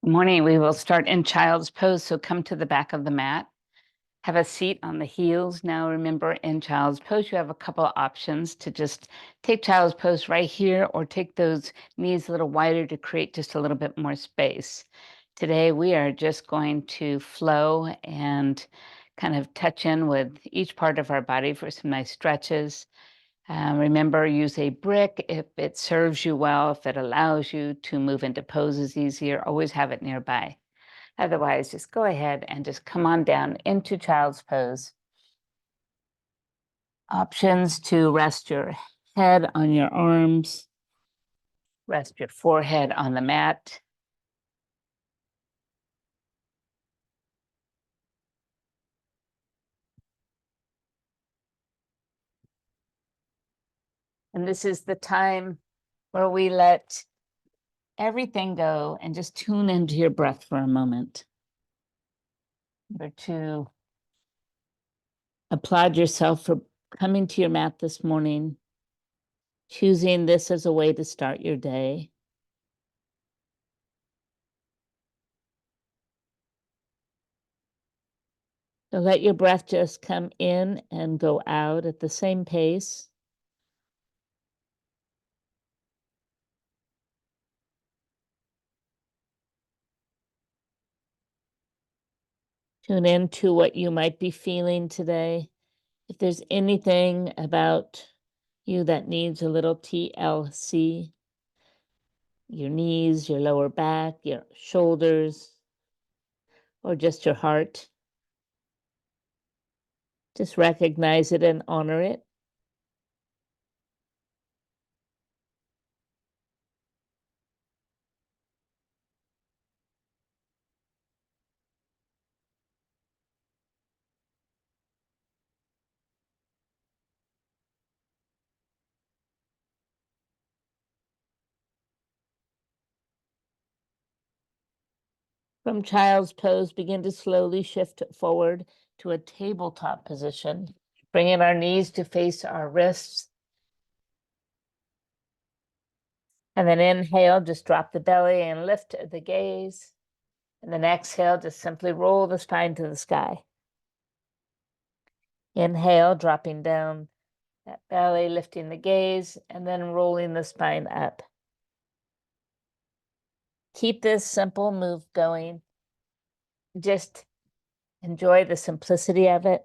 Good morning. We will start in child's pose. So come to the back of the mat. Have a seat on the heels. Now remember, in child's pose, you have a couple of options to just take child's pose right here or take those knees a little wider to create just a little bit more space. Today, we are just going to flow and kind of touch in with each part of our body for some nice stretches. Remember, use a brick if it serves you well, if it allows you to move into poses easier, always have it nearby. Otherwise, just go ahead and just come on down into child's pose. Options to rest your head on your arms, rest your forehead on the mat. And this is the time where we let everything go and just tune into your breath for a moment. Number two, applaud yourself for coming to your mat this morning, choosing this as a way to start your day. So let your breath just come in and go out at the same pace. Tune into what you might be feeling today. If there's anything about you that needs a little TLC, your knees, your lower back, your shoulders, or just your heart, just recognize it and honor it. From child's pose, begin to slowly shift forward to a tabletop position, bringing our knees to face our wrists. And then inhale, just drop the belly and lift the gaze. And then exhale, just simply roll the spine to the sky. Inhale, dropping down that belly, lifting the gaze, and then rolling the spine up. Keep this simple move going. Just enjoy the simplicity of it.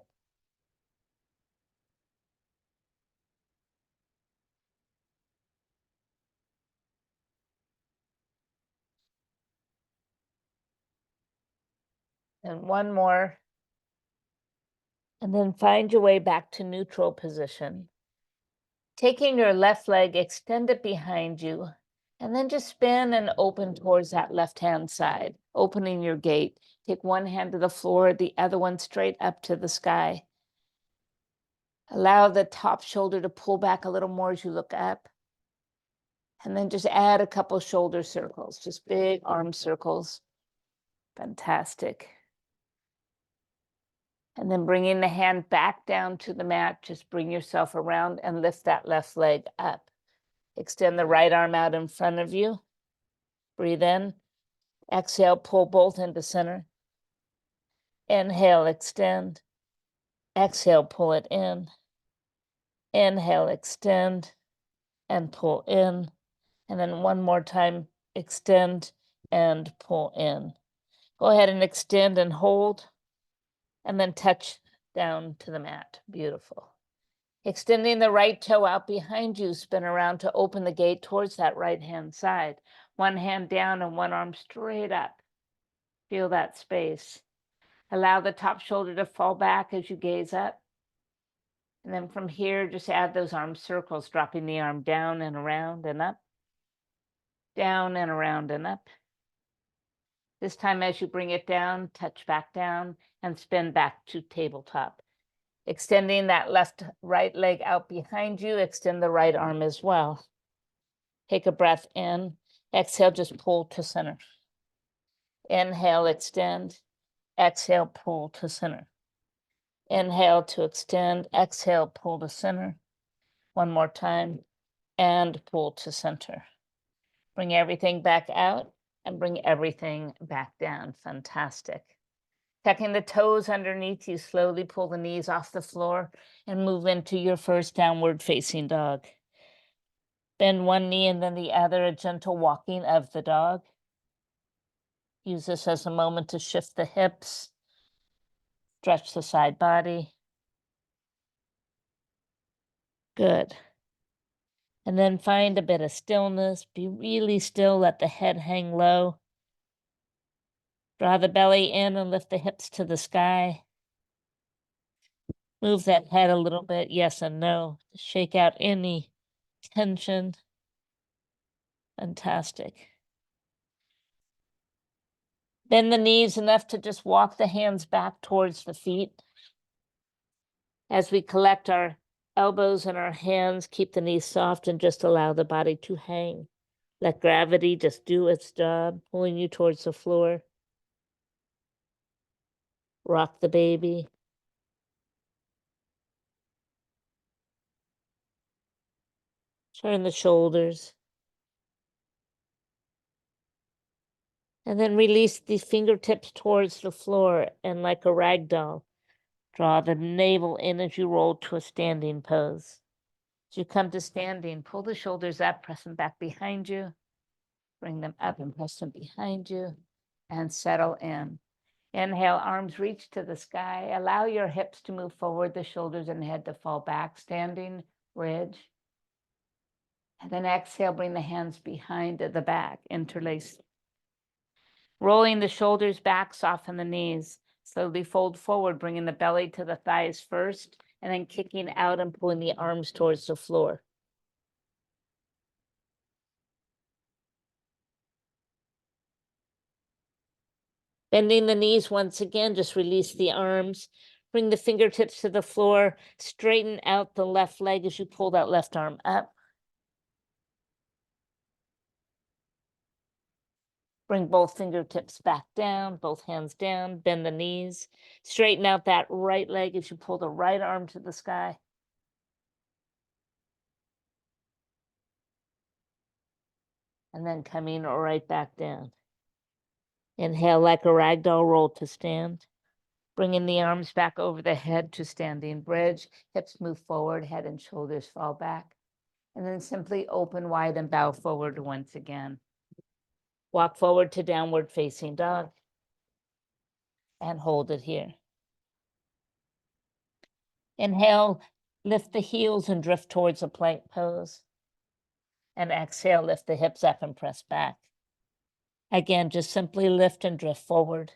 And one more. And then find your way back to neutral position. Taking your left leg, extend it behind you, and then just spin and open towards that left-hand side, opening your gate. Take one hand to the floor, the other one straight up to the sky. Allow the top shoulder to pull back a little more as you look up. And then just add a couple shoulder circles, just big arm circles. Fantastic. And then bringing the hand back down to the mat, just bring yourself around and lift that left leg up. Extend the right arm out in front of you. Breathe in. Exhale, pull both into center. Inhale, extend. Exhale, pull it in. Inhale, extend and pull in. And then one more time, extend and pull in. Go ahead and extend and hold, and then touch down to the mat. Beautiful. Extending the right toe out behind you, spin around to open the gate towards that right-hand side. One hand down and one arm straight up. Feel that space. Allow the top shoulder to fall back as you gaze up. And then from here, just add those arm circles, dropping the arm down and around and up. Down and around and up. This time, as you bring it down, touch back down and spin back to tabletop. Extending that right leg out behind you, extend the right arm as well. Take a breath in. Exhale, just pull to center. Inhale, extend. Exhale, pull to center. Inhale to extend. Exhale, pull to center. One more time. And pull to center. Bring everything back out. and bring everything back down. Fantastic. Tucking the toes underneath you, slowly pull the knees off the floor and move into your first downward facing dog. Bend one knee and then the other, a gentle walking of the dog. Use this as a moment to shift the hips, stretch the side body. Good. And then find a bit of stillness. Be really still, let the head hang low. Draw the belly in and lift the hips to the sky. Move that head a little bit, yes and no. Shake out any tension. Fantastic. Bend the knees enough to just walk the hands back towards the feet. As we collect our elbows and our hands, keep the knees soft and just allow the body to hang. Let gravity just do its job, pulling you towards the floor. Rock the baby. Turn the shoulders. And then release the fingertips towards the floor and like a rag doll, draw the navel in as you roll to a standing pose. As you come to standing, pull the shoulders up, press them back behind you. Bring them up and press them behind you and settle in. Inhale, arms reach to the sky. Allow your hips to move forward, the shoulders and head to fall back, standing bridge. And then exhale, bring the hands behind the back, interlace. Rolling the shoulders back, soften the knees. Slowly fold forward, bringing the belly to the thighs first, and then kicking out and pulling the arms towards the floor. Bending the knees once again, just release the arms. Bring the fingertips to the floor. Straighten out the left leg as you pull that left arm up. Bring both fingertips back down, both hands down, bend the knees. Straighten out that right leg as you pull the right arm to the sky. And then coming right back down. Inhale like a ragdoll roll to stand. Bringing the arms back over the head to standing bridge. Hips move forward, head and shoulders fall back. And then simply open wide and bow forward once again. Walk forward to downward facing dog. And hold it here. Inhale, lift the heels and drift towards a plank pose. And exhale, lift the hips up and press back. Again, just simply lift and drift forward.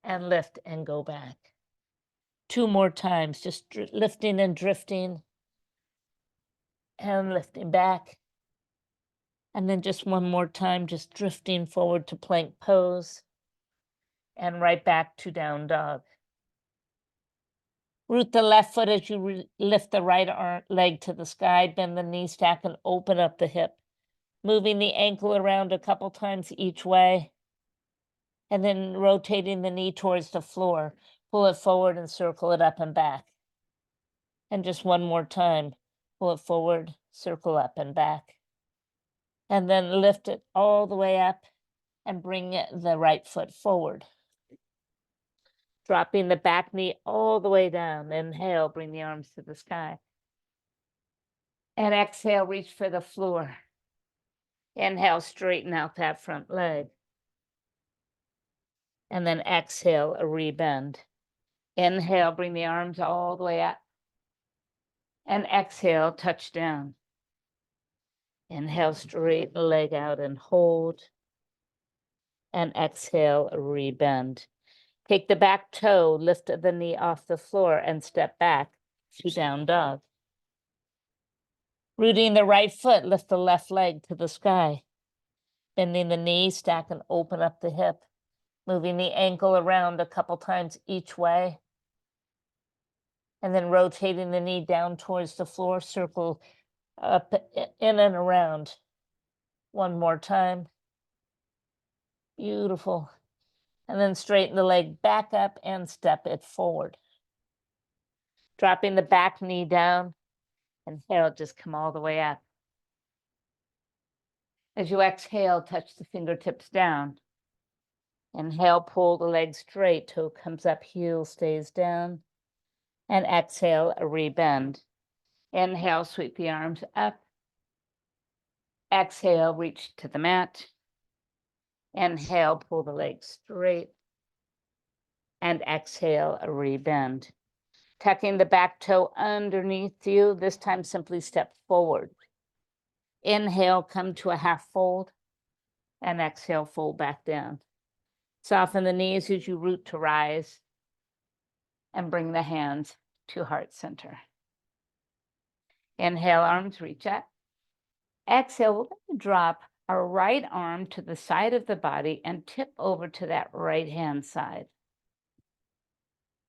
And lift and go back. 2 more times, just lifting and drifting. And lifting back. And then just one more time, just drifting forward to plank pose. And right back to down dog. Root the left foot as you lift the right leg to the sky, bend the knee, stack, and open up the hip. Moving the ankle around a couple times each way. And then rotating the knee towards the floor. Pull it forward and circle it up and back. And just one more time. Pull it forward, circle up and back. And then lift it all the way up and bring the right foot forward. Dropping the back knee all the way down. Inhale, bring the arms to the sky. And exhale, reach for the floor. Inhale, straighten out that front leg. And then exhale, a rebend. Inhale, bring the arms all the way up. And exhale, touch down. Inhale, straighten the leg out and hold. And exhale, rebend. Take the back toe, lift the knee off the floor and step back to down dog. Rooting the right foot, lift the left leg to the sky. Bending the knee, stack and open up the hip. Moving the ankle around a couple times each way. And then rotating the knee down towards the floor, circle up in and around. One more time. Beautiful. And then straighten the leg back up and step it forward. Dropping the back knee down. Inhale, just come all the way up. As you exhale, touch the fingertips down. Inhale, pull the legs straight, toe comes up, heel stays down. And exhale, a rebend. Inhale, sweep the arms up. Exhale, reach to the mat. Inhale, pull the legs straight. And exhale, a rebend. Tucking the back toe underneath you. This time, simply step forward. Inhale, come to a half fold. And exhale, fold back down. Soften the knees as you root to rise. And bring the hands to heart center. Inhale, arms reach up. Exhale, we're going to drop our right arm to the side of the body and tip over to that right hand side.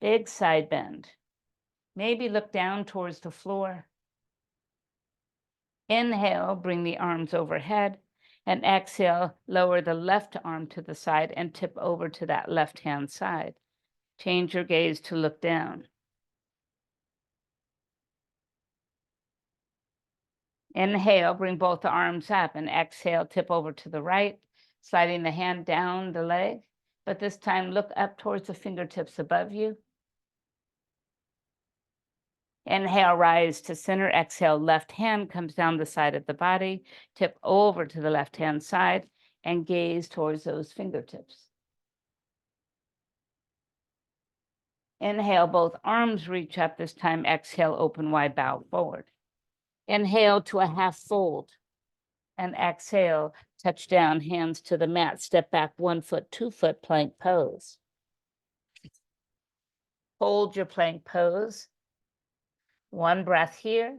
Big side bend. Maybe look down towards the floor. Inhale, bring the arms overhead. And exhale, lower the left arm to the side and tip over to that left hand side. Change your gaze to look down. Inhale, bring both the arms up, and exhale, tip over to the right, sliding the hand down the leg. But this time, look up towards the fingertips above you. Inhale, rise to center. Exhale, left hand comes down the side of the body. Tip over to the left hand side and gaze towards those fingertips. Inhale, both arms reach up. This time, exhale, open wide, bow forward. Inhale to a half fold. And exhale, touch down, hands to the mat. Step back 1 foot, 2 foot, plank pose. Hold your plank pose. 1 breath here.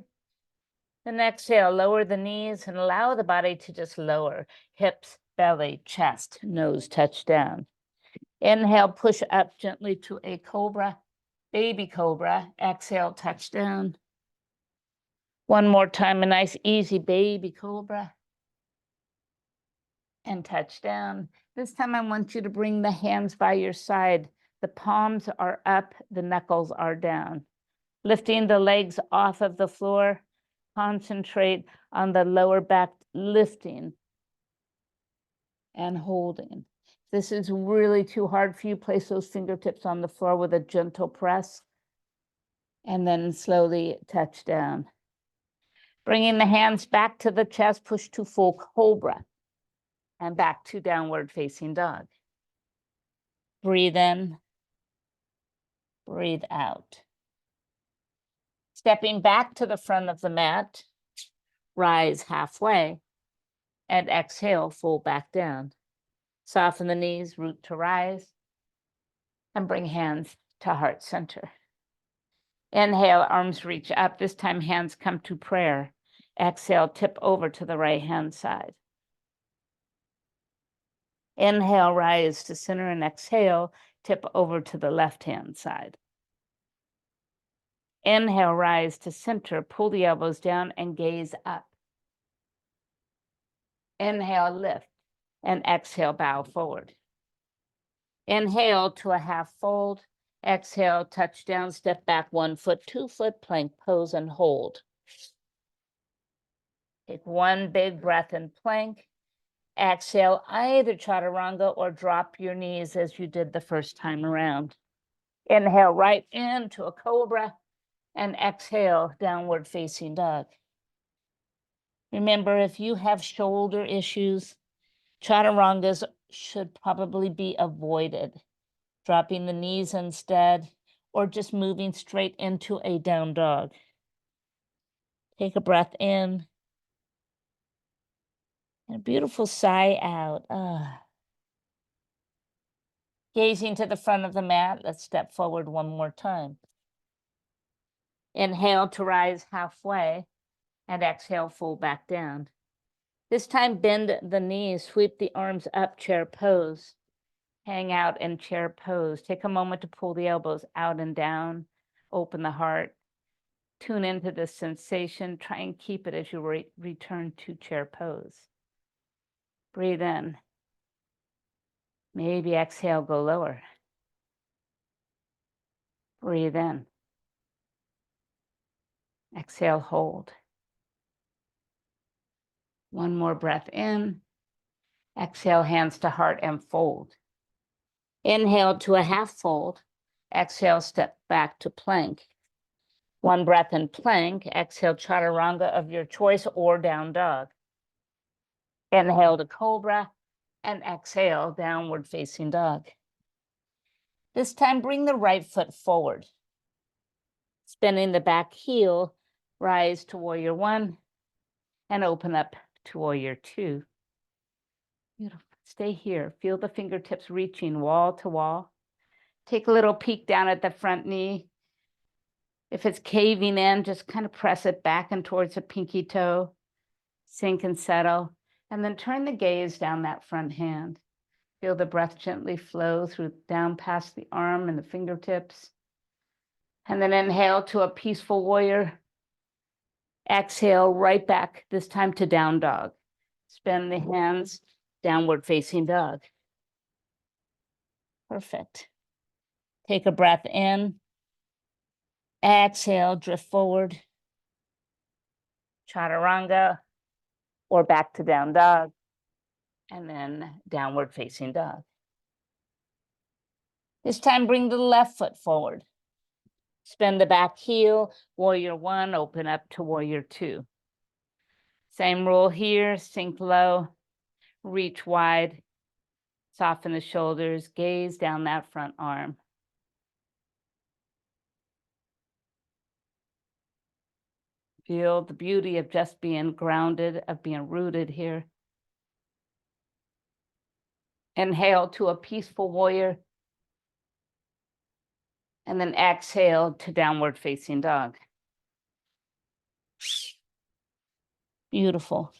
Then exhale, lower the knees and allow the body to just lower. Hips, belly, chest, nose touch down. Inhale, push up gently to a cobra, baby cobra. Exhale, touch down. 1 more time, a nice easy baby cobra. And touch down. This time I want you to bring the hands by your side. The palms are up, the knuckles are down. Lifting the legs off of the floor. Concentrate on the lower back, lifting and holding. If this is really too hard for you, place those fingertips on the floor with a gentle press. And then slowly touch down. Bringing the hands back to the chest, push to full cobra. And back to downward facing dog. Breathe in, breathe out. Stepping back to the front of the mat, rise halfway, and exhale, fold back down. Soften the knees, root to rise, and bring hands to heart center. Inhale, arms reach up. This time, hands come to prayer. Exhale, tip over to the right hand side. Inhale, rise to center, and exhale, tip over to the left hand side. Inhale, rise to center, pull the elbows down and gaze up. Inhale, lift, and exhale, bow forward. Inhale to a half fold. Exhale, touch down, step back 1 foot, 2 foot, plank pose and hold. Take 1 big breath in plank. Exhale, either chaturanga or drop your knees as you did the first time around. Inhale right into a cobra and exhale, downward facing dog. Remember, if you have shoulder issues, chaturangas should probably be avoided. Dropping the knees instead, or just moving straight into a down dog. Take a breath in. And a beautiful sigh out. Gazing to the front of the mat, let's step forward 1 more time. Inhale to rise halfway, and exhale, fold back down. This time, bend the knees, sweep the arms up, chair pose. Hang out in chair pose. Take a moment to pull the elbows out and down. Open the heart. Tune into this sensation. Try and keep it as you return to chair pose. Breathe in. Maybe exhale, go lower. Breathe in. Exhale, hold. One more breath in. Exhale, hands to heart and fold. Inhale to a half fold. Exhale, step back to plank. One breath in plank. Exhale, chaturanga of your choice or down dog. Inhale to cobra and exhale, downward facing dog. This time, bring the right foot forward. Spinning the back heel, rise to warrior one and open up to warrior two. Beautiful. Stay here. Feel the fingertips reaching wall to wall. Take a little peek down at the front knee. If it's caving in, just kind of press it back and towards the pinky toe. Sink and settle. And then turn the gaze down that front hand. Feel the breath gently flow through down past the arm and the fingertips. And then inhale to a peaceful warrior. Exhale right back, this time to down dog. Spin the hands, downward facing dog. Perfect. Take a breath in. Exhale, drift forward. Chaturanga or back to down dog. And then downward facing dog. This time, bring the left foot forward. Spin the back heel, warrior one, open up to warrior two. Same rule here, sink low, reach wide, soften the shoulders, gaze down that front arm. Feel the beauty of just being grounded, of being rooted here. Inhale to a peaceful warrior. And then exhale to downward facing dog. Beautiful.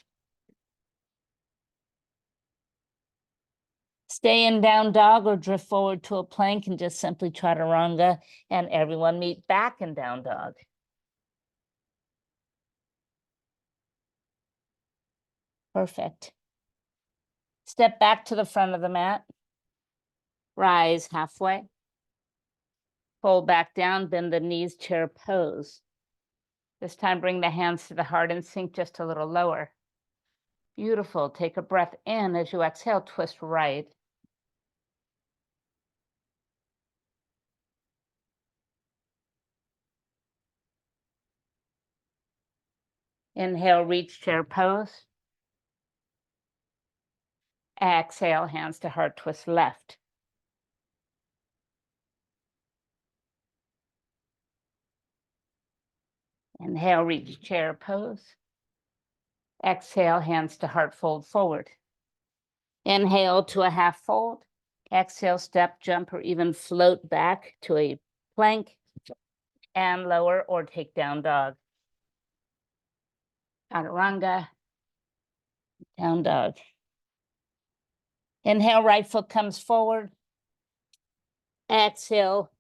Stay in down dog or drift forward to a plank and just simply chaturanga, and everyone meet back in down dog. Perfect. Step back to the front of the mat. Rise halfway. Fold back down, bend the knees, chair pose. This time, bring the hands to the heart and sink just a little lower. Beautiful. Take a breath in as you exhale, twist right. Inhale, reach chair pose. Exhale, hands to heart, twist left. Inhale, reach chair pose. Exhale, hands to heart, fold forward. Inhale to a half fold. Exhale, step, jump, or even float back to a plank and lower or take down dog. Chaturanga, down dog. Inhale, right foot comes forward. Exhale,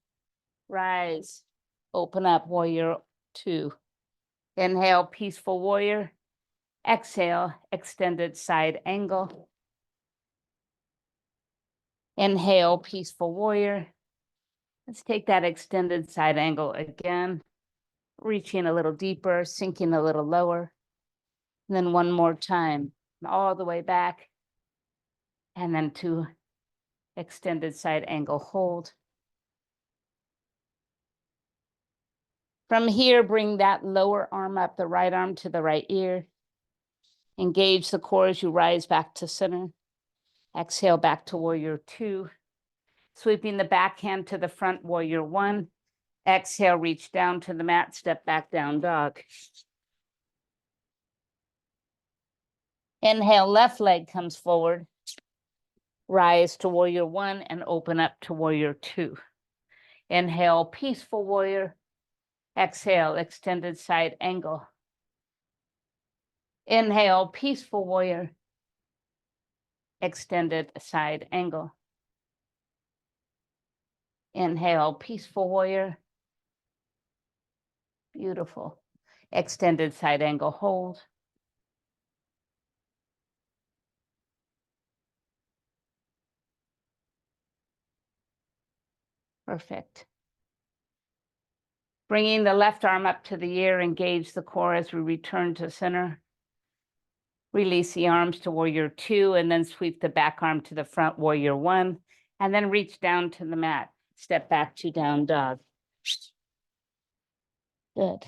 rise, open up, warrior two. Inhale, peaceful warrior. Exhale, extended side angle. Inhale, peaceful warrior. Let's take that extended side angle again, reaching a little deeper, sinking a little lower. And then one more time, all the way back. And then to extended side angle hold. From here, bring that lower arm up, the right arm to the right ear. Engage the core as you rise back to center. Exhale back to warrior two. Sweeping the back hand to the front, warrior one. Exhale, reach down to the mat, step back down dog. Inhale, left leg comes forward. Rise to warrior one and open up to warrior two. Inhale, peaceful warrior. Exhale, extended side angle. Inhale, peaceful warrior. Extended side angle. Inhale, peaceful warrior. Beautiful. Extended side angle hold. Perfect. Bringing the left arm up to the ear, engage the core as we return to center. Release the arms to warrior 2 and then sweep the back arm to the front, warrior 1, and then reach down to the mat. Step back to down dog. Good.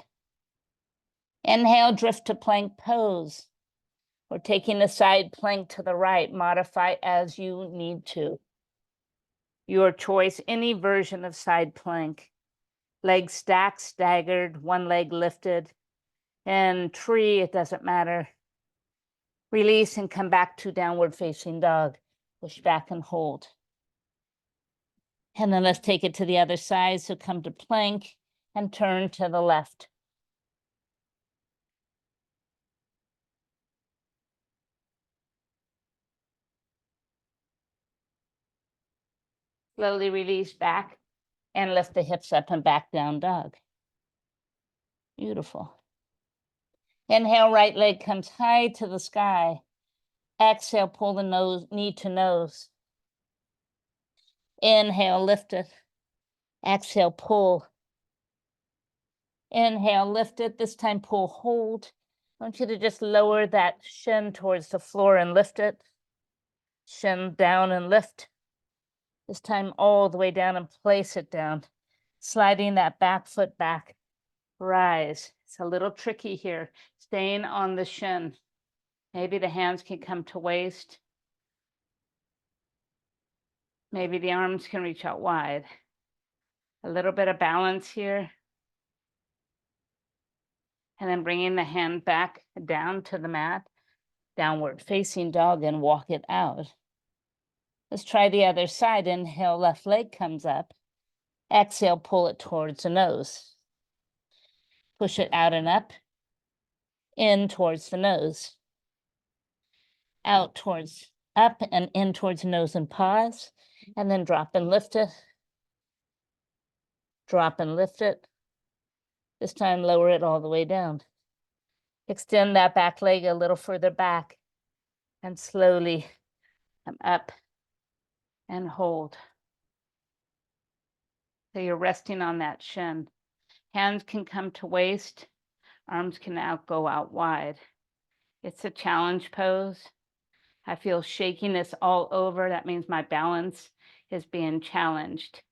Inhale, drift to plank pose. Or taking a side plank to the right, modify as you need to. Your choice, any version of side plank. Legs stacked, staggered, one leg lifted. And tree, it doesn't matter. Release and come back to downward facing dog. Push back and hold. And then let's take it to the other side. So come to plank and turn to the left. Slowly release back and lift the hips up and back down dog. Beautiful. Inhale, right leg comes high to the sky. Exhale, pull the nose, knee to nose. Inhale, lift it. Exhale, pull. Inhale, lift it. This time, pull, hold. I want you to just lower that shin towards the floor and lift it. Shin down and lift. This time, all the way down and place it down. Sliding that back foot back. Rise. It's a little tricky here. Staying on the shin. Maybe the hands can come to waist. Maybe the arms can reach out wide. A little bit of balance here. And then bringing the hand back down to the mat, downward facing dog, and walk it out. Let's try the other side. Inhale, left leg comes up. Exhale, pull it towards the nose. Push it out and up. In towards the nose. Out towards, up and in towards the nose and pause. And then drop and lift it. Drop and lift it. This time, lower it all the way down. Extend that back leg a little further back and slowly come up and hold. So you're resting on that shin. Hands can come to waist. Arms can go out wide. It's a challenge pose. I feel shakiness all over. That means my balance is being challenged.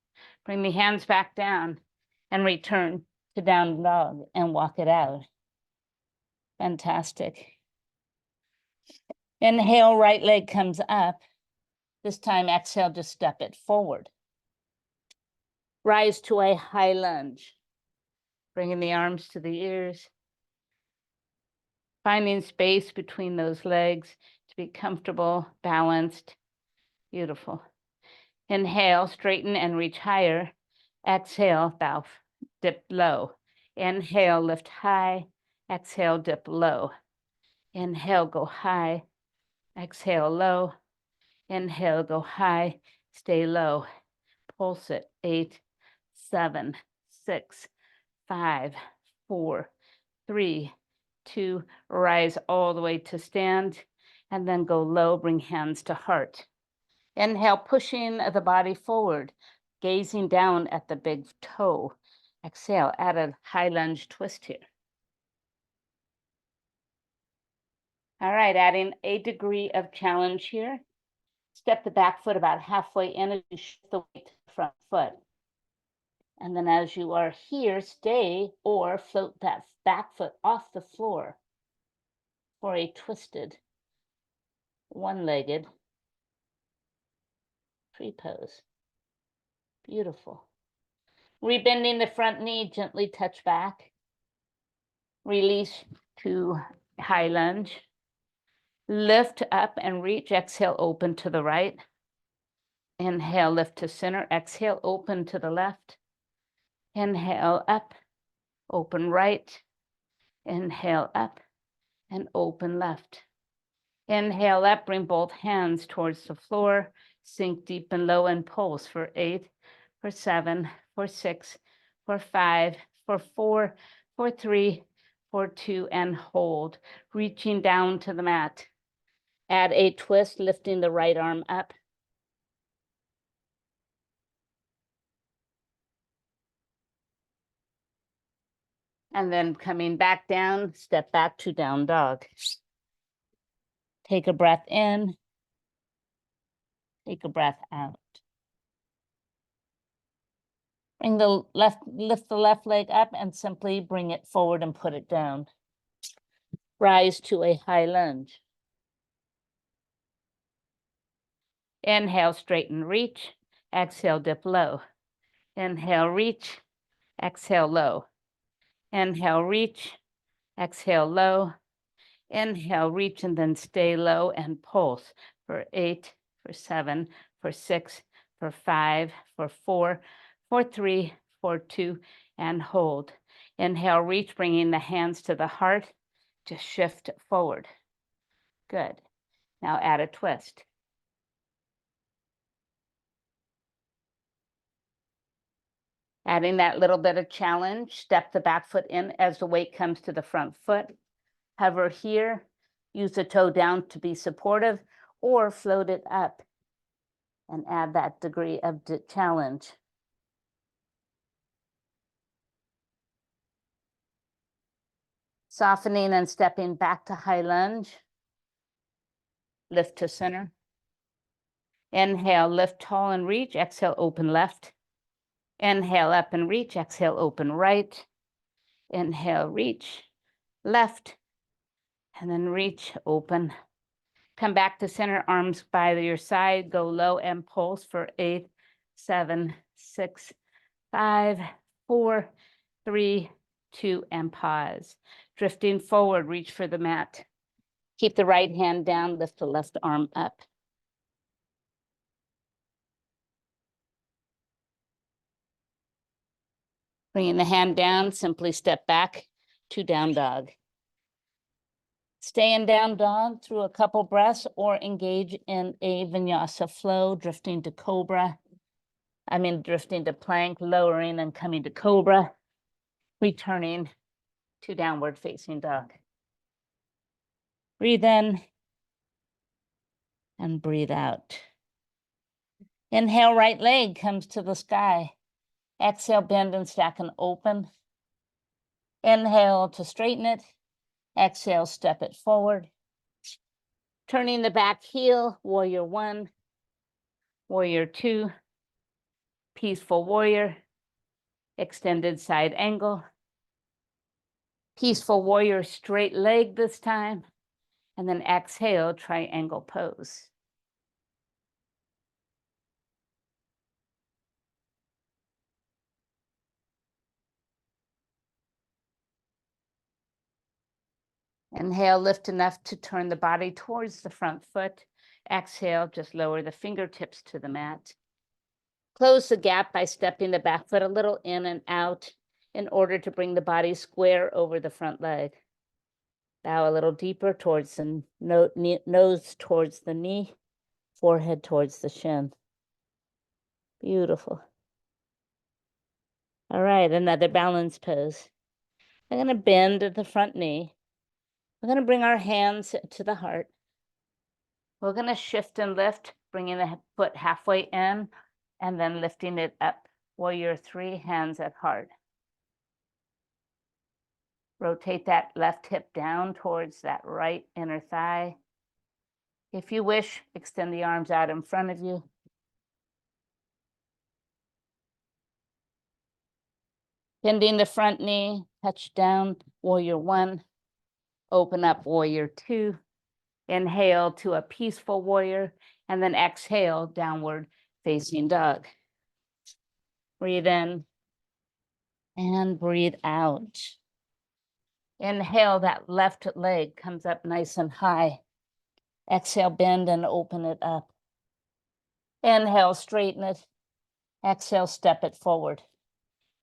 Bring the hands back down and return to down dog and walk it out. Fantastic. Inhale, right leg comes up. This time, exhale, just step it forward. Rise to a high lunge. Bringing the arms to the ears. Finding space between those legs to be comfortable, balanced. Beautiful. Inhale, straighten and reach higher. Exhale, bow, dip low. Inhale, lift high. Exhale, dip low. Inhale, go high. Exhale, low. Inhale, go high. Stay low. Pulse it. 8, 7, 6, 5, 4, 3, 2. Rise all the way to stand. And then go low. Bring hands to heart. Inhale, pushing the body forward, gazing down at the big toe. Exhale, add a high lunge twist here. All right, adding a degree of challenge here. Step the back foot about halfway in as you shift the weight to the front foot. And then as you are here, stay or float that back foot off the floor for a twisted, one-legged tree pose. Beautiful. Rebending the front knee, gently touch back. Release to high lunge. Lift up and reach. Exhale, open to the right. Inhale, lift to center. Exhale, open to the left. Inhale, up, open right. Inhale, up, and open left. Inhale up, bring both hands towards the floor. Sink deep and low and pulse for 8, for 7, for 6, for 5, for 4, for 3, for 2, and hold. Reaching down to the mat. Add a twist, lifting the right arm up. And then coming back down, step back to down dog. Take a breath in. Take a breath out. Lift the left leg up and simply bring it forward and put it down. Rise to a high lunge. Inhale, straighten, reach. Exhale, dip low. Inhale, reach. Exhale, low. Inhale, reach. Exhale, low. Inhale, reach, and then stay low and pulse for 8, for 7, for 6, for 5, for 4, for 3, for 2, and hold. Inhale, reach, bringing the hands to the heart. Just shift forward. Good. Now add a twist. Adding that little bit of challenge, step the back foot in as the weight comes to the front foot. Hover here, use the toe down to be supportive, or float it up and add that degree of challenge. Softening and stepping back to high lunge. Lift to center. Inhale, lift tall and reach. Exhale, open left. Inhale, up and reach. Exhale, open right. Inhale, reach, left, and then reach, open. Come back to center, arms by your side. Go low and pulse for 8, 7, 6, 5, 4, 3, 2, and pause. Drifting forward, reach for the mat. Keep the right hand down, lift the left arm up. Bringing the hand down, simply step back to down dog. Stay in down dog through a couple breaths or engage in a vinyasa flow, drifting to cobra. Drifting to plank, lowering and coming to cobra, returning to downward facing dog. Breathe in and breathe out. Inhale, right leg comes to the sky. Exhale, bend and stack and open. Inhale to straighten it. Exhale, step it forward. Turning the back heel, warrior 1, warrior 2, peaceful warrior, extended side angle, peaceful warrior, straight leg this time, and then exhale, triangle pose. Inhale, lift enough to turn the body towards the front foot. Exhale, just lower the fingertips to the mat. Close the gap by stepping the back foot a little in and out in order to bring the body square over the front leg. Bow a little deeper towards the nose towards the knee, forehead towards the shin. Beautiful. All right, another balance pose. I'm going to bend at the front knee. We're going to bring our hands to the heart. We're going to shift and lift, bringing the foot halfway in and then lifting it up. Warrior 3, hands at heart. Rotate that left hip down towards that right inner thigh. If you wish, extend the arms out in front of you. Bending the front knee, touch down, warrior 1. Open up, warrior 2. Inhale to a peaceful warrior, and then exhale, downward facing dog. Breathe in and breathe out. Inhale, that left leg comes up nice and high. Exhale, bend and open it up. Inhale, straighten it. Exhale, step it forward.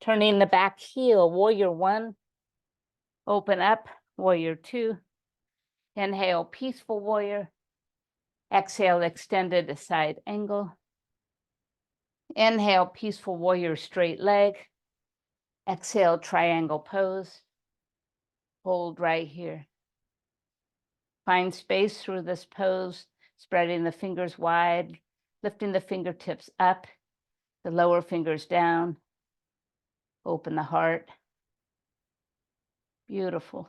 Turning the back heel, warrior 1. Open up, warrior 2. Inhale, peaceful warrior. Exhale, extended side angle. Inhale, peaceful warrior, straight leg. Exhale, triangle pose. Hold right here. Find space through this pose, spreading the fingers wide, lifting the fingertips up, the lower fingers down. Open the heart. Beautiful.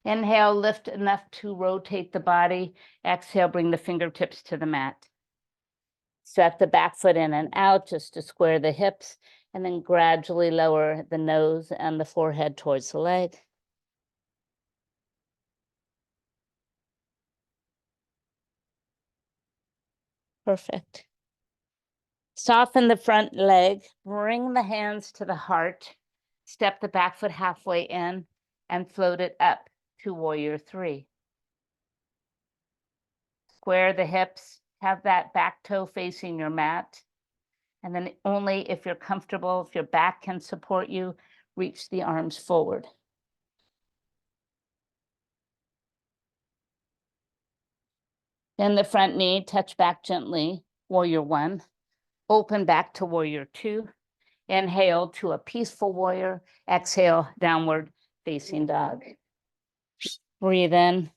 Inhale, lift enough to rotate the body. Exhale, bring the fingertips to the mat. Step the back foot in and out just to square the hips, and then gradually lower the nose and the forehead towards the leg. Perfect. Soften the front leg, bring the hands to the heart, step the back foot halfway in, and float it up to warrior three. Square the hips, have that back toe facing your mat. And then only if you're comfortable, if your back can support you, reach the arms forward. Then the front knee, touch back gently, warrior one. Open back to warrior two. Inhale to a peaceful warrior. Exhale, downward facing dog. Breathe in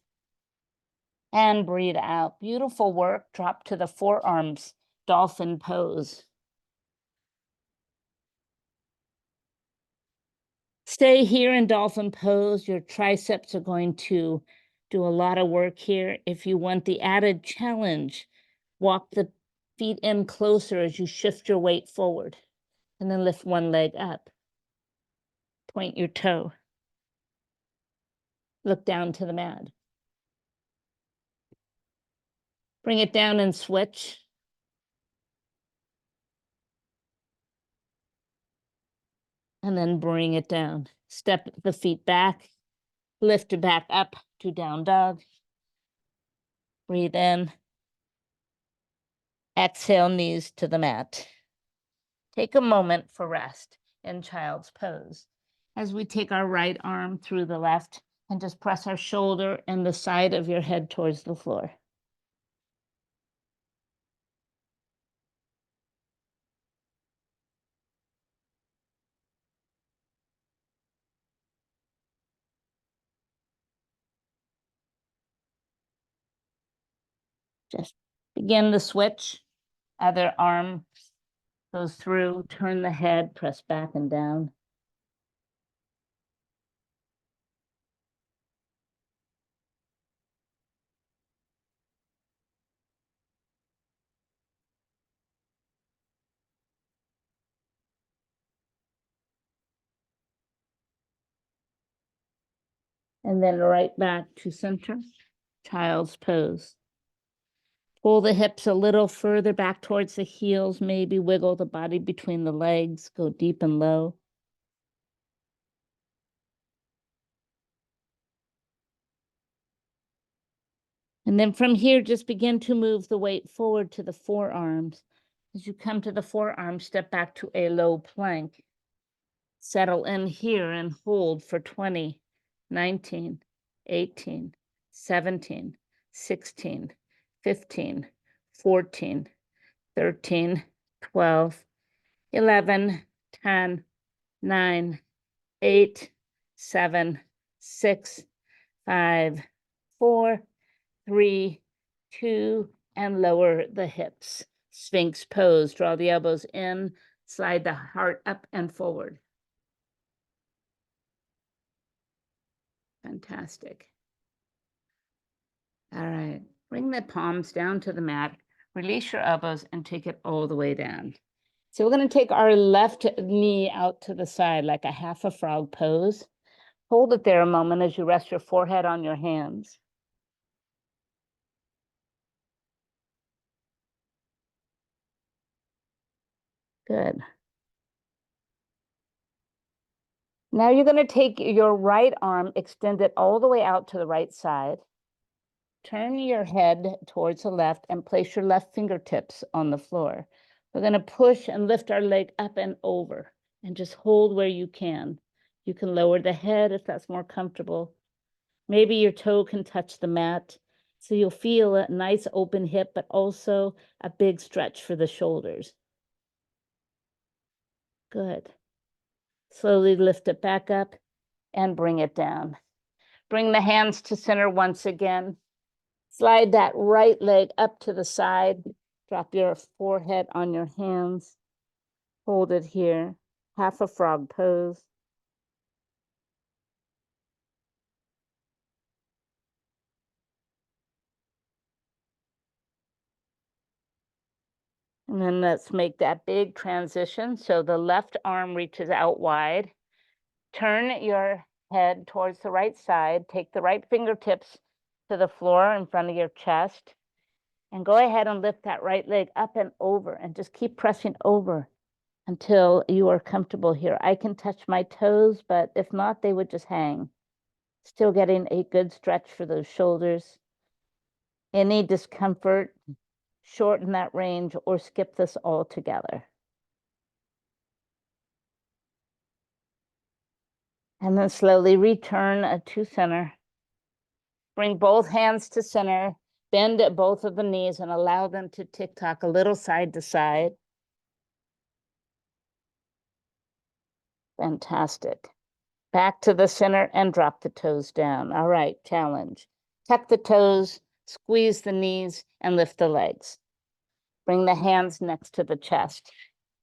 and breathe out. Beautiful work. Drop to the forearms, dolphin pose. Stay here in dolphin pose. Your triceps are going to do a lot of work here. If you want the added challenge, walk the feet in closer as you shift your weight forward, and then lift one leg up. Point your toe. Look down to the mat. Bring it down and switch. And then bring it down. Step the feet back. Lift it back up to down dog. Breathe in. Exhale, knees to the mat. Take a moment for rest in child's pose. As we take our right arm through the left and just press our shoulder and the side of your head towards the floor. Just begin the switch. Other arm goes through, turn the head, press back and down. And then right back to center, child's pose. Pull the hips a little further back towards the heels, maybe wiggle the body between the legs, go deep and low. And then from here, just begin to move the weight forward to the forearms. As you come to the forearms, step back to a low plank. Settle in here and hold for 20, 19, 18, 17, 16, 15, 14, 13, 12, 11, 10, 9, 8, 7, 6, 5, 4, 3, 2, and lower the hips. Sphinx pose. Draw the elbows in, slide the heart up and forward. Fantastic. All right, bring the palms down to the mat, release your elbows and take it all the way down. So we're going to take our left knee out to the side like a half a frog pose. Hold it there a moment as you rest your forehead on your hands. Good. Now you're going to take your right arm, extend it all the way out to the right side. Turn your head towards the left and place your left fingertips on the floor. We're going to push and lift our leg up and over and just hold where you can. You can lower the head if that's more comfortable. Maybe your toe can touch the mat. So you'll feel a nice open hip, but also a big stretch for the shoulders. Good. Slowly lift it back up and bring it down. Bring the hands to center once again. Slide that right leg up to the side. Drop your forehead on your hands. Hold it here. Half a frog pose. And then let's make that big transition. So the left arm reaches out wide. Turn your head towards the right side. Take the right fingertips to the floor in front of your chest. And go ahead and lift that right leg up and over and just keep pressing over until you are comfortable here. I can touch my toes, but if not, they would just hang. Still getting a good stretch for those shoulders. Any discomfort, shorten that range or skip this altogether. And then slowly return to center. Bring both hands to center. Bend at both of the knees and allow them to tick-tock a little side to side. Fantastic. Back to the center and drop the toes down. All right, challenge. Tuck the toes, squeeze the knees, and lift the legs. Bring the hands next to the chest.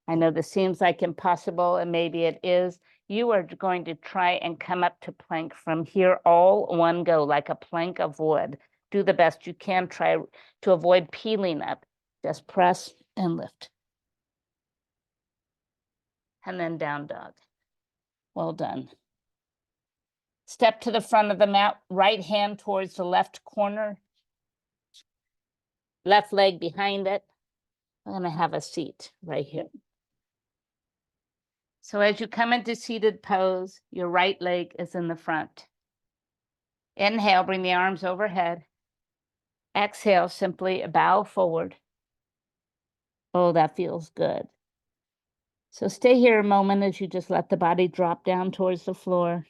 I know this seems like impossible, and maybe it is. You are going to try and come up to plank from here all one go, like a plank of wood. Do the best you can. Try to avoid peeling up. Just press and lift. And then down dog. Well done. Step to the front of the mat, right hand towards the left corner, left leg behind it. I'm going to have a seat right here. So as you come into seated pose, your right leg is in the front. Inhale, bring the arms overhead. Exhale, simply bow forward. Oh, that feels good. So stay here a moment as you just let the body drop down towards the floor,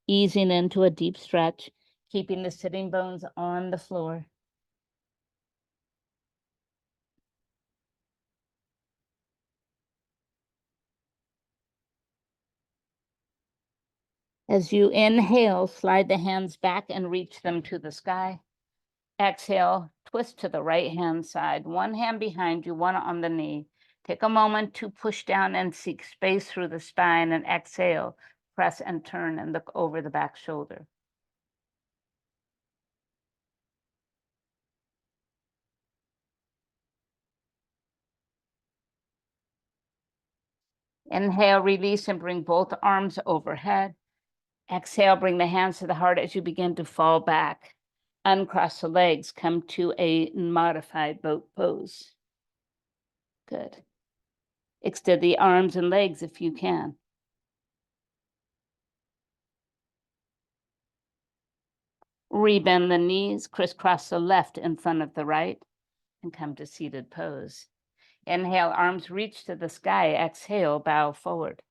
easing into a deep stretch, keeping the sitting bones on the floor. As you inhale, slide the hands back and reach them to the sky. Exhale, twist to the right hand side, one hand behind you, one on the knee. Take a moment to push down and seek space through the spine, and exhale, press and turn and look over the back shoulder. Inhale, release and bring both arms overhead. Exhale, bring the hands to the heart as you begin to fall back. Uncross the legs, come to a modified boat pose. Good. Extend the arms and legs if you can. Rebend the knees, crisscross the left in front of the right, and come to seated pose. Inhale, arms reach to the sky. Exhale, bow forward.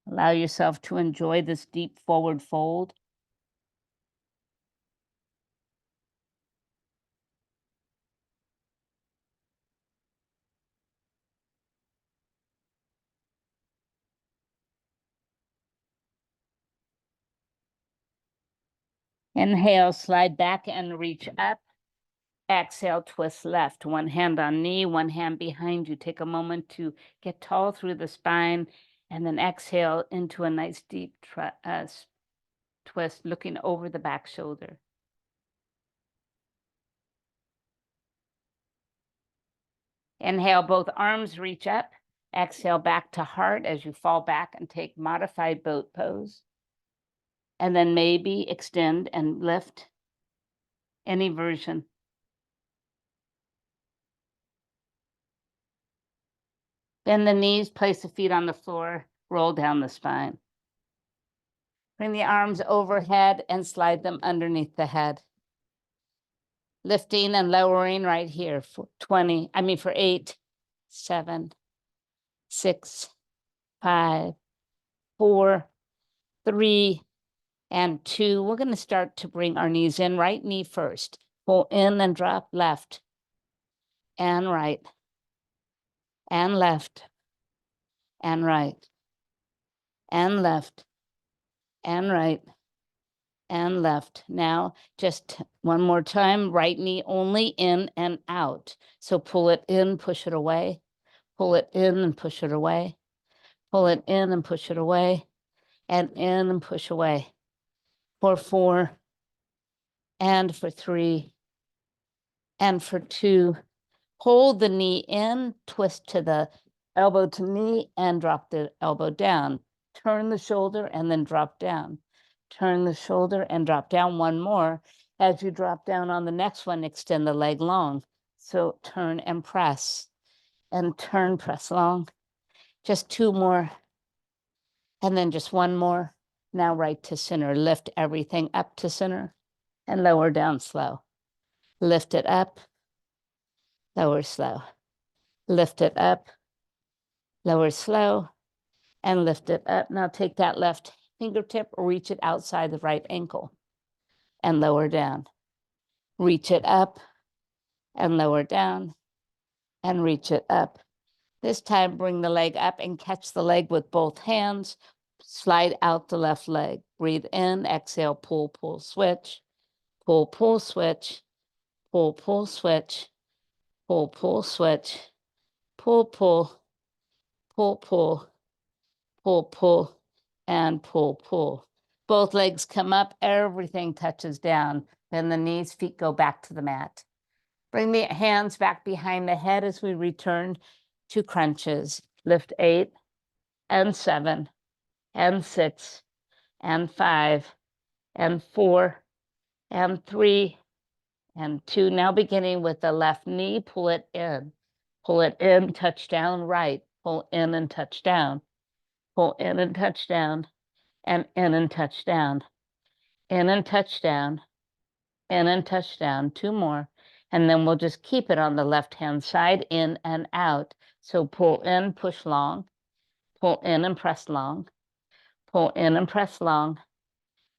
Allow yourself to enjoy this deep forward fold. Inhale, slide back and reach up. Exhale, twist left. One hand on knee, one hand behind you. Take a moment to get tall through the spine, and then exhale into a nice deep twist, looking over the back shoulder. Inhale, both arms reach up. Exhale, back to heart as you fall back and take modified boat pose. And then maybe extend and lift, any version. Bend the knees, place the feet on the floor, roll down the spine. Bring the arms overhead and slide them underneath the head. Lifting and lowering right here for 8, 7, 6, 5, 4, 3, and 2. We're going to start to bring our knees in, right knee first. Pull in and drop left and right and left and right and left and right and left. Now, just one more time, right knee only in and out. So pull it in, push it away, pull it in and push it away, pull it in and push it away, and in and push away. For 4, and for 3, and for 2, Hold the knee in, twist to the elbow to knee, and drop the elbow down. Turn the shoulder and then drop down. Turn the shoulder and drop down. One more. As you drop down on the next one, extend the leg long. So turn and press, and turn, press long. Just two more, and then just one more. Now right to center. Lift everything up to center and lower down slow. Lift it up, lower slow. Lift it up, lower slow, and lift it up. Now take that left fingertip, reach it outside the right ankle and lower down. Reach it up and lower down and reach it up. This time, bring the leg up and catch the leg with both hands. Slide out the left leg. Breathe in, exhale, pull, pull, switch. Pull, pull, switch. Pull, pull, switch. Pull, pull, switch. Pull, pull, pull, pull, pull, pull, and pull, pull. Both legs come up, everything touches down. Then the knees, feet go back to the mat. Bring the hands back behind the head as we return to crunches. Lift 8 and 7 and 6 and 5 and 4 and 3 and 2. Now beginning with the left knee, pull it in. Pull it in, touch down, right. Pull in and touch down. Pull in and touch down, and in and touch down. In and touch down, in and touch down. Two more. And then we'll just keep it on the left-hand side, in and out. So pull in, push long. Pull in and press long. Pull in and press long.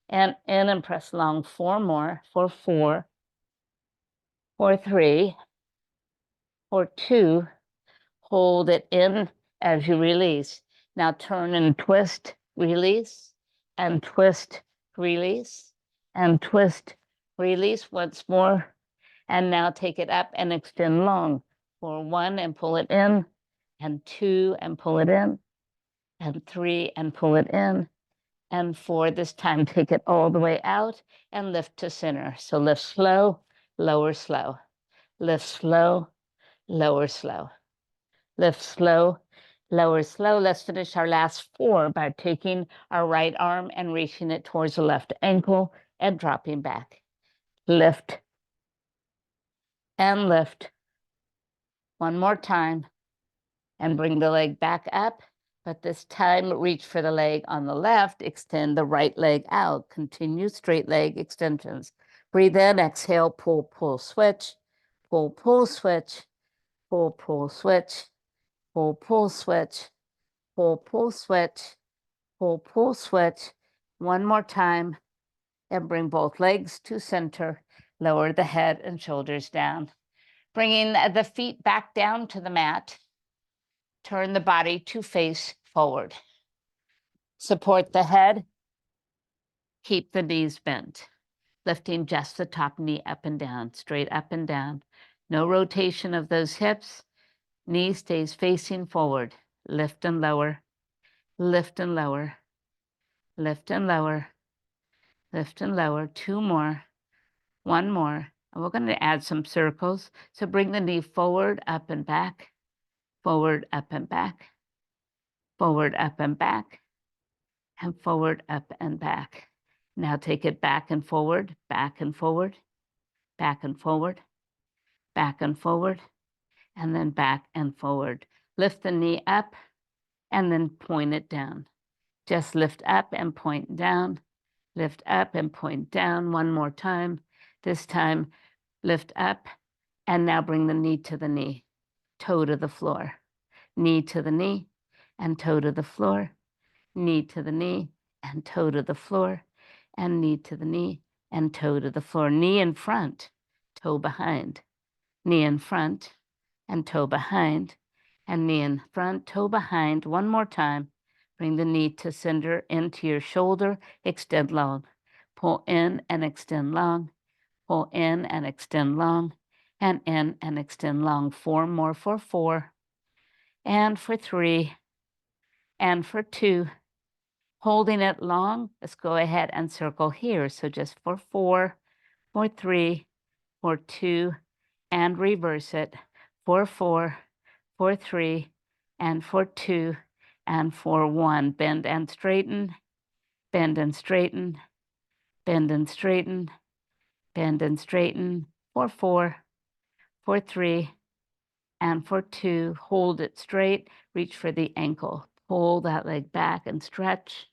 And in and press long. Four more. For 4. For 3. For 2. Hold it in as you release. Now turn and twist, release, and twist, release, and twist, release once more. And now take it up and extend long. For 1 and pull it in, and 2 and pull it in, and 3 and pull it in, and 4. This time take it all the way out and lift to center. So lift slow, lower slow. Lift slow, lower slow. Lift slow, lower slow. Let's finish our last 4 by taking our right arm and reaching it towards the left ankle and dropping back. Lift and lift. One more time, and bring the leg back up, but this time reach for the leg on the left, extend the right leg out, continue straight leg extensions. Breathe in, exhale, pull, pull, switch, pull, pull, switch, pull, pull, switch, pull, pull, switch, pull, pull, switch, pull, pull, switch. One more time, and bring both legs to center. Lower the head and shoulders down. Bringing the feet back down to the mat. Turn the body to face forward. Support the head. Keep the knees bent. Lifting just the top knee up and down, straight up and down. No rotation of those hips. Knee stays facing forward. Lift and lower. Lift and lower. Lift and lower. Lift and lower. 2 more. 1 more. And we're going to add some circles. So bring the knee forward, up and back. Forward, up and back. Forward, up and back. And forward, up and back. Now take it back and forward, back and forward, back and forward, back and forward, and then back and forward. Lift the knee up and then point it down. Just lift up and point down. Lift up and point down. One more time. This time, lift up and now bring the knee to the knee, toe to the floor, knee to the knee and toe to the floor, knee to the knee and toe to the floor, and knee to the knee and toe to the floor. Knee in front, toe behind, knee in front and toe behind, and knee in front, toe behind. One more time. Bring the knee to center into your shoulder, extend long. Pull in and extend long. Pull in and extend long, and in and extend long. 4 more for 4, and for 3, and for 2. Holding it long, let's go ahead and circle here. So just for 4, for 3, for 2, and reverse it. for 4, for 3, and for 2, and for 1. Bend and straighten, bend and straighten, bend and straighten, bend and straighten, for 4, for 3, and for 2. Hold it straight, reach for the ankle. Pull that leg back and stretch.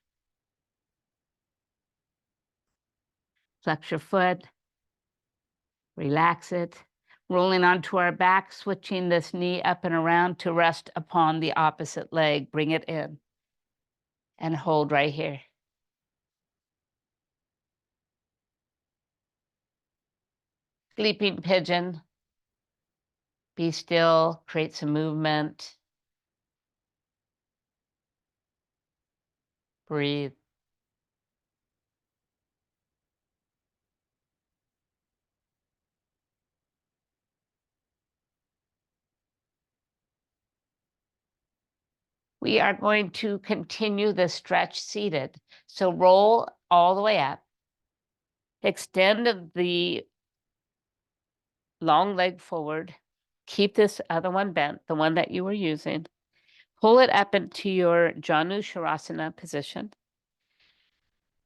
Flex your foot, relax it. Rolling onto our back, switching this knee up and around to rest upon the opposite leg. Bring it in and hold right here. Sleeping pigeon. Be still, create some movement. Breathe. We are going to continue the stretch seated. So roll all the way up. Extend the long leg forward. Keep this other one bent, the one that you were using. Pull it up into your Janu Shavasana position.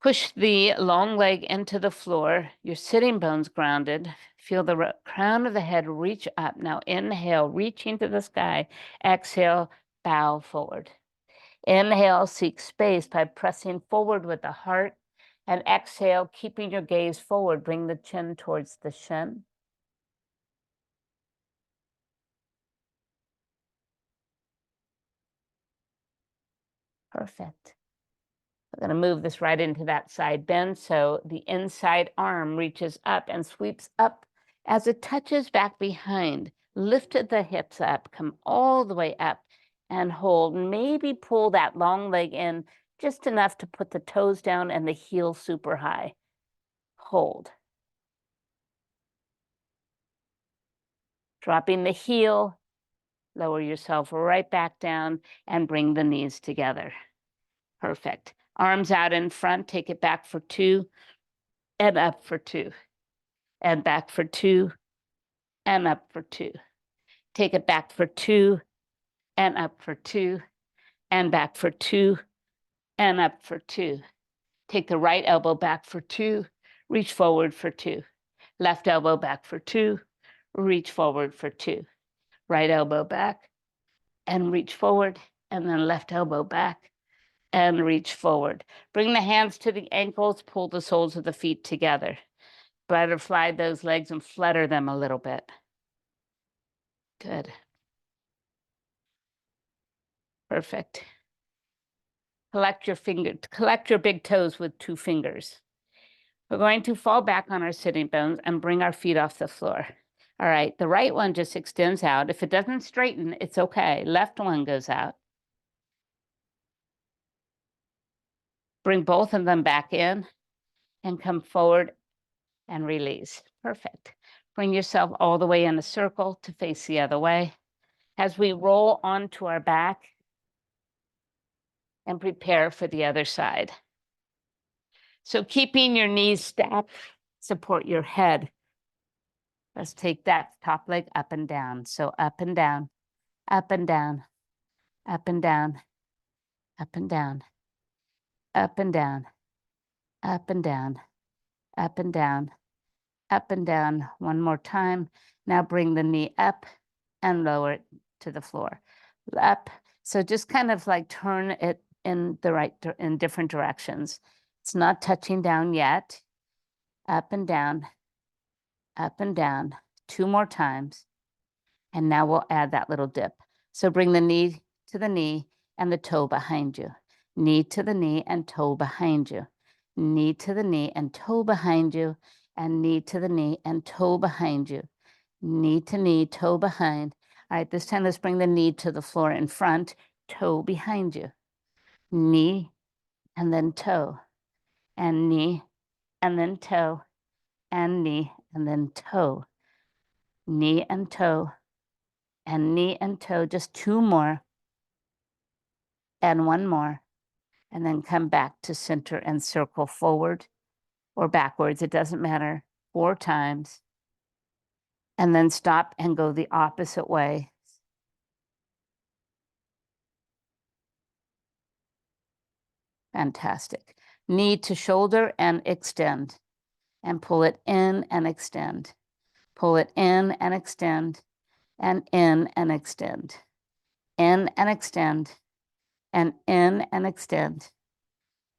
Push the long leg into the floor, your sitting bones grounded. Feel the crown of the head reach up. Now inhale, reach into the sky. Exhale, bow forward. Inhale, seek space by pressing forward with the heart. And exhale, keeping your gaze forward. Bring the chin towards the shin. Perfect. We're going to move this right into that side bend. So the inside arm reaches up and sweeps up as it touches back behind. Lift the hips up, come all the way up and hold. Maybe pull that long leg in just enough to put the toes down and the heel super high. Hold. Dropping the heel, lower yourself right back down and bring the knees together. Perfect. Arms out in front, take it back for 2 and up for 2. And back for 2 and up for 2. Take it back for 2 and up for 2 and back for 2 and up for 2. Take the right elbow back for 2, reach forward for 2. Left elbow back for 2, reach forward for 2. Right elbow back and reach forward, and then left elbow back and reach forward. Bring the hands to the ankles, pull the soles of the feet together. Butterfly those legs and flutter them a little bit. Good. Perfect. Collect your big toes with 2 fingers. We're going to fall back on our sitting bones and bring our feet off the floor. All right, the right one just extends out. If it doesn't straighten, it's okay. Left one goes out. Bring both of them back in and come forward and release. Perfect. Bring yourself all the way in a circle to face the other way. As we roll onto our back and prepare for the other side. So keeping your knees stacked, support your head. Let's take that top leg up and down. So up and down, up and down, up and down, up and down, up and down, up and down, up and down, up and down. One more time. Now bring the knee up and lower it to the floor. Up. So just kind of like turn it in different directions. It's not touching down yet. Up and down, up and down. 2 more times. And now we'll add that little dip. So bring the knee to the knee and the toe behind you. Knee to the knee and toe behind you. Knee to the knee and toe behind you. And knee to the knee and toe behind you. Knee to knee, toe behind. All right, this time let's bring the knee to the floor in front, toe behind you. Knee and then toe. And knee and then toe. And knee and then toe. Knee and toe. And knee and toe, just 2 more, and 1 more, and then come back to center and circle forward or backwards, it doesn't matter, 4 times, And then stop and go the opposite way. Fantastic. Knee to shoulder and extend. And pull it in and extend. Pull it in and extend. And in and extend. In and extend. And in and extend.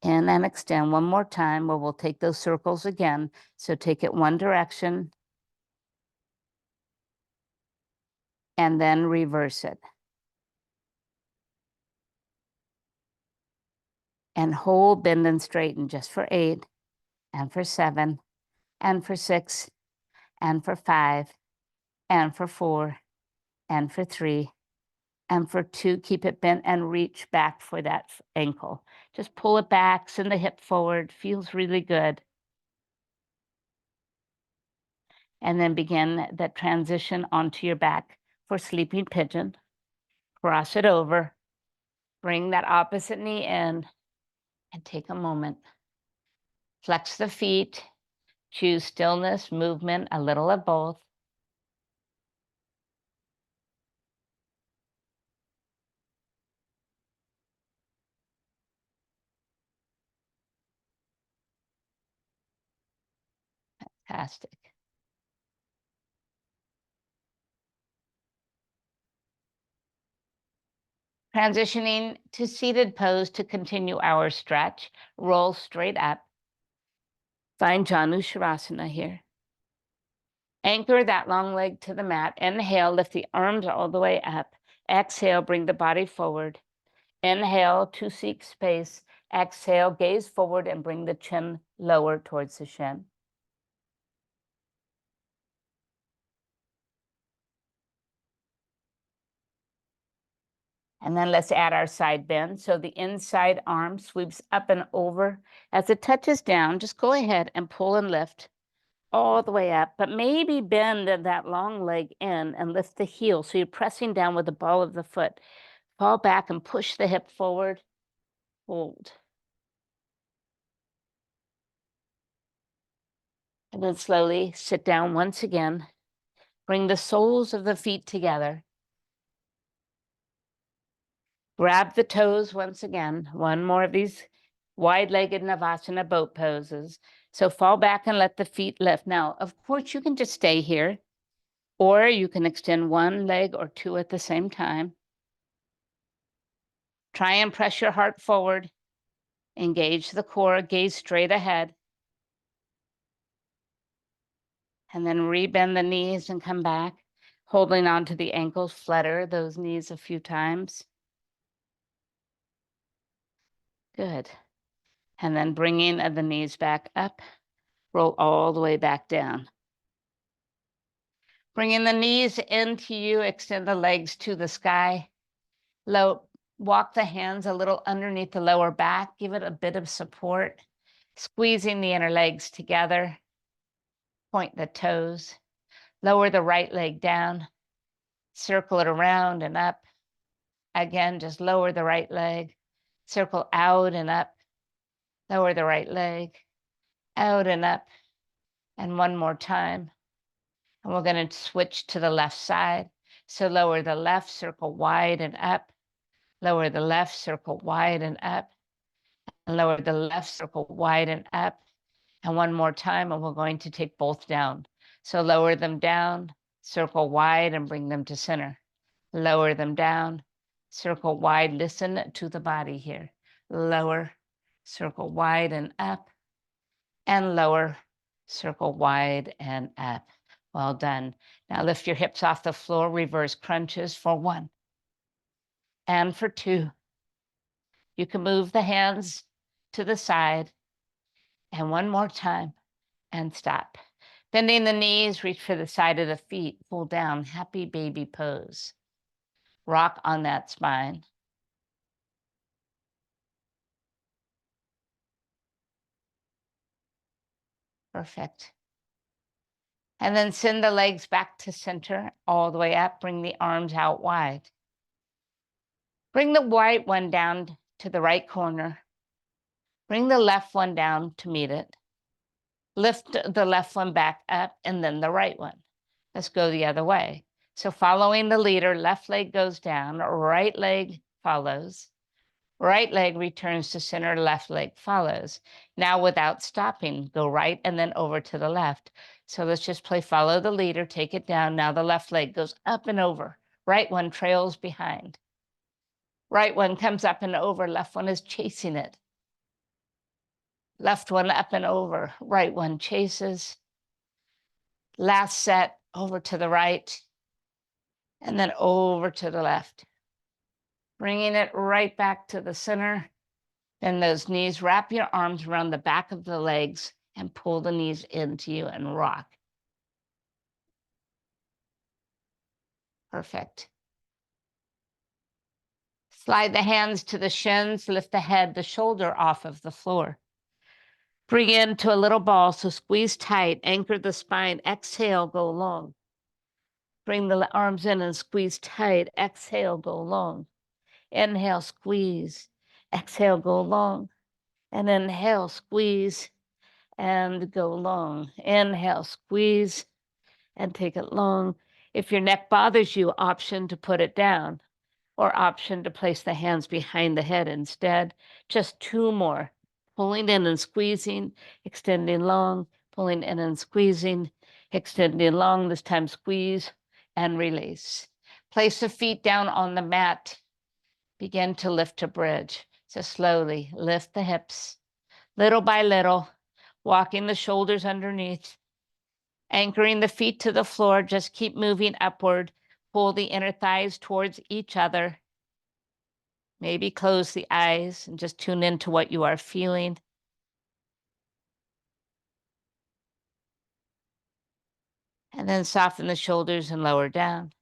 In and extend one more time where we'll take those circles again. So take it one direction and then reverse it. And hold, bend, and straighten just for 8, and for 7, and for 6, and for 5, and for 4, and for 3, and for 2. Keep it bent and reach back for that ankle. Just pull it back, send the hip forward. Feels really good. And then begin that transition onto your back for sleeping pigeon. Cross it over. Bring that opposite knee in and take a moment. Flex the feet. Choose stillness, movement, a little of both. Fantastic. Transitioning to seated pose to continue our stretch. Roll straight up. Find Janusharasana here. Anchor that long leg to the mat. Inhale, lift the arms all the way up. Exhale, bring the body forward. Inhale to seek space. Exhale, gaze forward and bring the chin lower towards the shin. And then let's add our side bend. So the inside arm sweeps up and over. As it touches down, just go ahead and pull and lift all the way up, but maybe bend that long leg in and lift the heel. So you're pressing down with the ball of the foot. Fall back and push the hip forward. Hold. And then slowly sit down once again. Bring the soles of the feet together. Grab the toes once again. One more of these wide-legged Navasana boat poses. So fall back and let the feet lift. Now, of course, you can just stay here, or you can extend one leg or two at the same time. Try and press your heart forward. Engage the core, gaze straight ahead. And then rebend the knees and come back, holding on to the ankles. Flutter those knees a few times. Good. And then bringing the knees back up, roll all the way back down. Bringing the knees into you, extend the legs to the sky. Walk the hands a little underneath the lower back, give it a bit of support. Squeezing the inner legs together. Point the toes. Lower the right leg down. Circle it around and up. Again, just lower the right leg. Circle out and up. Lower the right leg. Out and up. And one more time. And we're going to switch to the left side. So lower the left, circle wide and up. Lower the left, circle wide and up. And lower the left, circle wide and up. And one more time, and we're going to take both down. So lower them down, circle wide, and bring them to center. Lower them down, circle wide. Listen to the body here. Lower, circle wide and up. And lower, circle wide and up. Well done. Now lift your hips off the floor, reverse crunches for 1 and for 2. You can move the hands to the side. And one more time and stop. Bending the knees, reach for the side of the feet, pull down, happy baby pose. Rock on that spine. Perfect. And then send the legs back to center, all the way up. Bring the arms out wide. Bring the right one down to the right corner. Bring the left one down to meet it. Lift the left one back up and then the right one. Let's go the other way. So following the leader, left leg goes down, right leg follows. Right leg returns to center, left leg follows. Now without stopping, go right and then over to the left. So let's just play follow the leader, take it down. Now the left leg goes up and over. Right one trails behind. Right one comes up and over, left one is chasing it. Left one up and over, right one chases. Last set, over to the right, and then over to the left. Bringing it right back to the center. Then those knees, wrap your arms around the back of the legs and pull the knees into you and rock. Perfect. Slide the hands to the shins, lift the head, the shoulder off of the floor. Bring into a little ball, so squeeze tight, anchor the spine, exhale, go long. Bring the arms in and squeeze tight, exhale, go long. Inhale, squeeze, exhale, go long. And inhale, squeeze, and go long. Inhale, squeeze, and take it long. If your neck bothers you, option to put it down or option to place the hands behind the head instead. Just 2 more. Pulling in and squeezing, extending long, pulling in and squeezing, extending long. This time squeeze and release. Place the feet down on the mat. Begin to lift to bridge. So slowly lift the hips, little by little, walking the shoulders underneath. Anchoring the feet to the floor, just keep moving upward. Pull the inner thighs towards each other. Maybe close the eyes and just tune into what you are feeling. And then soften the shoulders and lower down.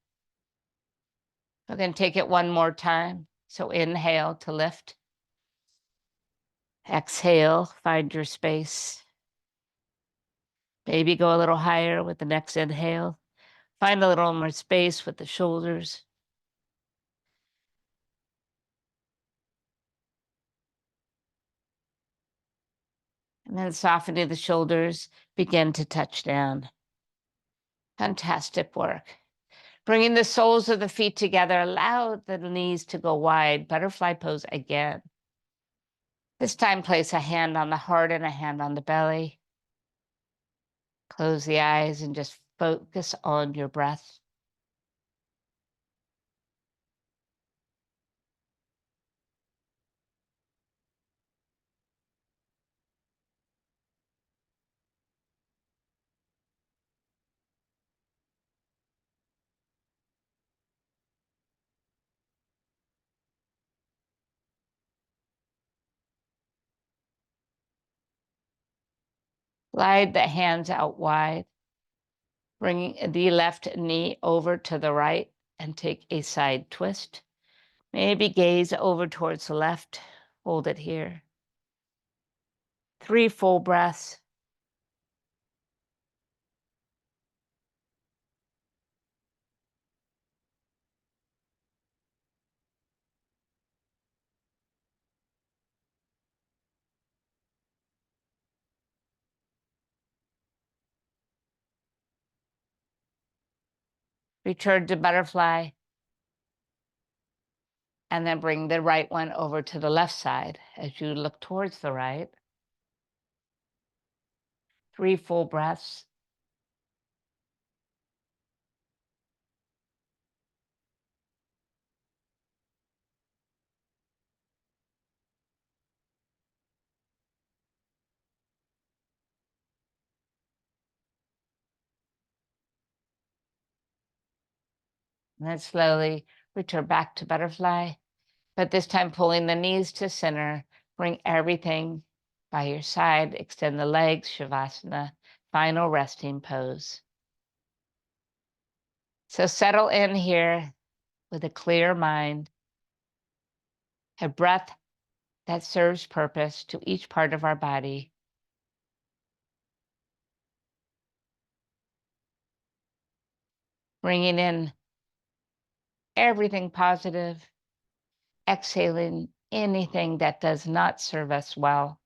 We're going to take it one more time. So inhale to lift. Exhale, find your space. Maybe go a little higher with the next inhale. Find a little more space with the shoulders. And then softening the shoulders, begin to touch down. Fantastic work. Bringing the soles of the feet together, allow the knees to go wide. Butterfly pose again. This time, place a hand on the heart and a hand on the belly. Close the eyes and just focus on your breath. Glide the hands out wide, bringing the left knee over to the right and take a side twist. Maybe gaze over towards the left. Hold it here. 3 full breaths. Return to butterfly. And then bring the right one over to the left side as you look towards the right. 3 full breaths. And then slowly return back to butterfly, but this time pulling the knees to center. Bring everything by your side. Extend the legs, Shavasana, final resting pose. So settle in here with a clear mind, a breath that serves purpose to each part of our body. Bringing in everything positive, exhaling anything that does not serve us well.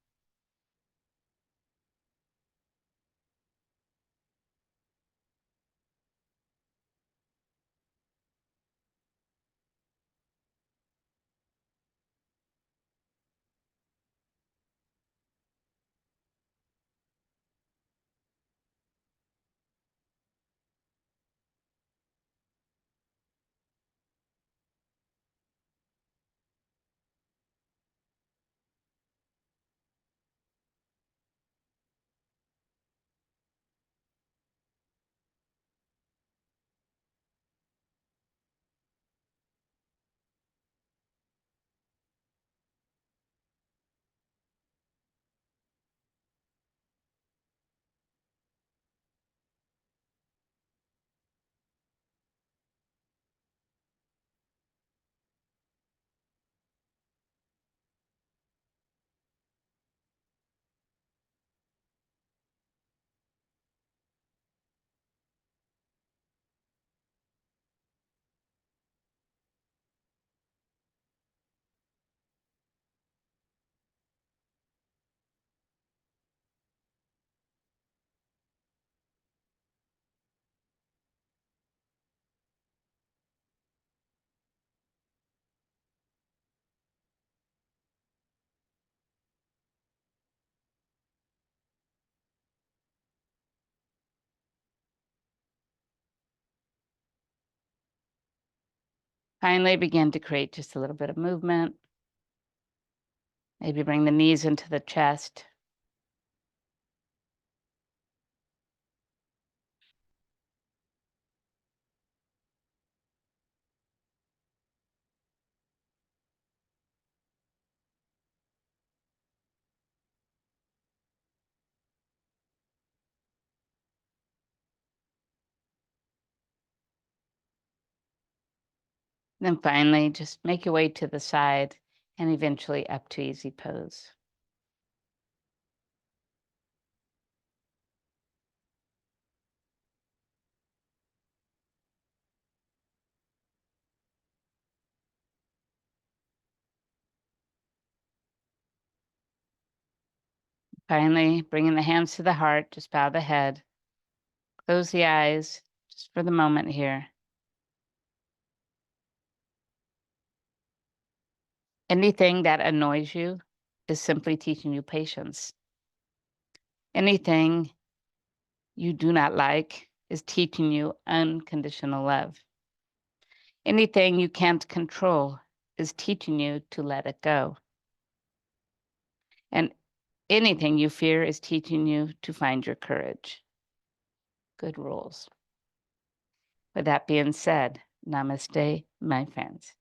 Finally, begin to create just a little bit of movement. Maybe bring the knees into the chest. Then finally, just make your way to the side and eventually up to easy pose. Finally, bringing the hands to the heart, just bow the head, close the eyes, just for the moment here. Anything that annoys you is simply teaching you patience. Anything you do not like is teaching you unconditional love. Anything you can't control is teaching you to let it go. And anything you fear is teaching you to find your courage. Good rules. With that being said, namaste, my friends.